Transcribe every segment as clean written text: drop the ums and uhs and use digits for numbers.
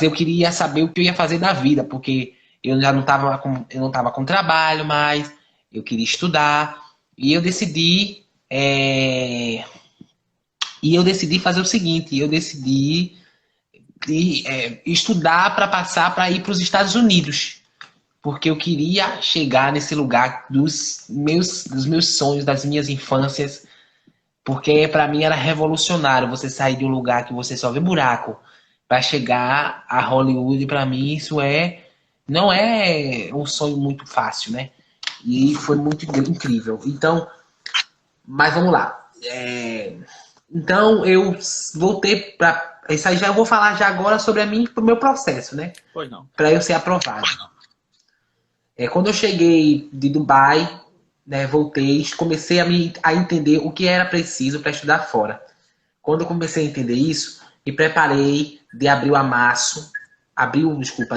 eu queria saber o que eu ia fazer da vida, porque eu já não estava eu não tava com trabalho mais, eu queria estudar, e eu decidi, fazer o seguinte, eu decidi estudar para passar para ir para os Estados Unidos, porque eu queria chegar nesse lugar dos meus sonhos, das minhas infâncias, porque para mim era revolucionário você sair de um lugar que você só vê buraco para chegar a Hollywood. Para mim isso não é um sonho muito fácil, né? E foi muito incrível. Então, mas vamos lá. Então eu voltei para isso aí, já eu vou falar já agora sobre o meu processo, né? Pois não. Para eu ser aprovado. Quando eu cheguei de Dubai, né, voltei, comecei a entender o que era preciso para estudar fora. Quando eu comecei a entender isso, me preparei de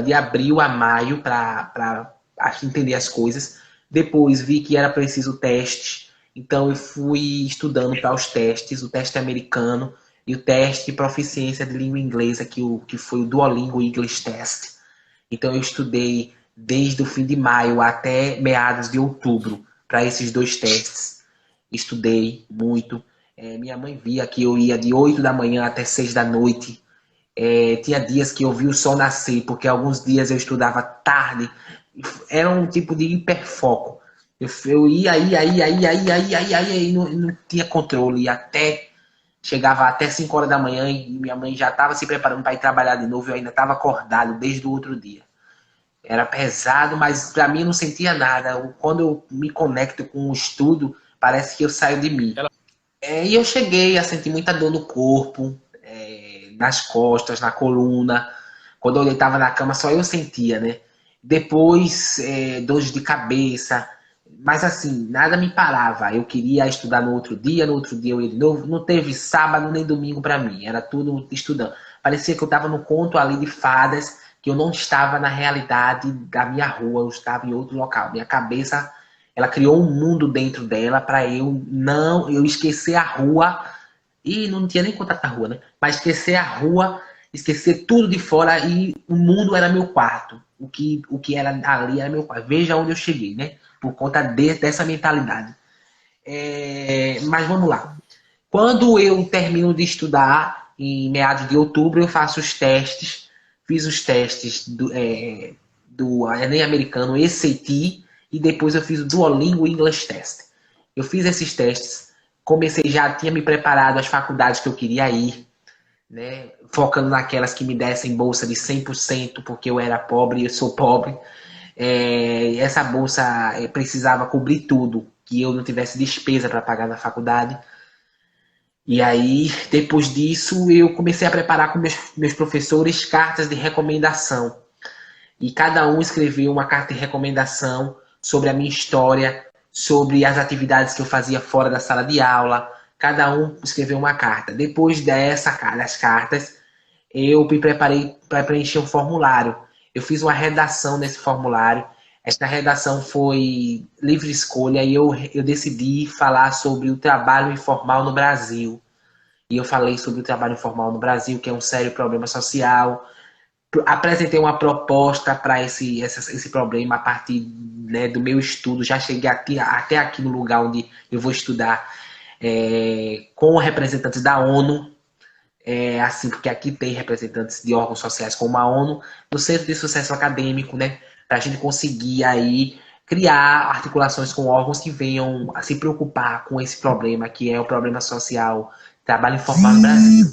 de abril a maio para entender as coisas. Depois vi que era preciso teste, então eu fui estudando para os testes, o teste americano e o teste de proficiência de língua inglesa, que foi o Duolingo English Test. Então eu estudei desde o fim de maio até meados de outubro para esses dois testes. Estudei muito. Minha mãe via que eu ia de 8 da manhã até 6 da noite. Tinha dias que eu vi o sol nascer, porque alguns dias eu estudava tarde. Era um tipo de hiperfoco. Eu ia, não tinha controle. Chegava até 5 horas da manhã e minha mãe já estava se preparando para ir trabalhar de novo. Eu ainda estava acordado desde o outro dia. Era pesado, mas para mim eu não sentia nada. Quando eu me conecto com o estudo, parece que eu saio de mim. E eu cheguei a sentir muita dor no corpo, nas costas, na coluna. Quando eu deitava na cama, só eu sentia, né? Depois, dores de cabeça. Mas assim, nada me parava. Eu queria estudar no outro dia eu ia de novo. Não teve sábado nem domingo para mim. Era tudo estudando. Parecia que eu estava no conto ali de fadas, que eu não estava na realidade da minha rua, eu estava em outro local. Minha cabeça, ela criou um mundo dentro dela para eu esquecer a rua. E não tinha nem contato com a rua, né? Mas esquecer a rua, esquecer tudo de fora, e o mundo era meu quarto. O que era ali era meu quarto. Veja onde eu cheguei, né? Por conta dessa mentalidade. Mas vamos lá. Quando eu termino de estudar, em meados de outubro, eu faço os testes. Fiz os testes do Enem americano, SAT, e depois eu fiz o Duolingo English Test. Eu fiz esses testes, já tinha me preparado as faculdades que eu queria ir, né? Focando naquelas que me dessem bolsa de 100%, porque eu era pobre e eu sou pobre. Essa bolsa precisava cobrir tudo, que eu não tivesse despesa para pagar na faculdade. E aí, depois disso, eu comecei a preparar com meus professores cartas de recomendação. E cada um escreveu uma carta de recomendação sobre a minha história, sobre as atividades que eu fazia fora da sala de aula. Cada um escreveu uma carta. Depois das cartas, eu me preparei para preencher um formulário. Eu fiz uma redação nesse formulário. Esta redação foi livre escolha e eu decidi falar sobre o trabalho informal no Brasil. E eu falei sobre o trabalho informal no Brasil, que é um sério problema social. Apresentei uma proposta para esse problema a partir, né, do meu estudo. Já cheguei até aqui no lugar onde eu vou estudar, com representantes da ONU, assim, porque aqui tem representantes de órgãos sociais como a ONU, no Centro de Sucesso Acadêmico, né, para a gente conseguir aí criar articulações com órgãos que venham a se preocupar com esse problema, que é o problema social, trabalho informal no Brasil.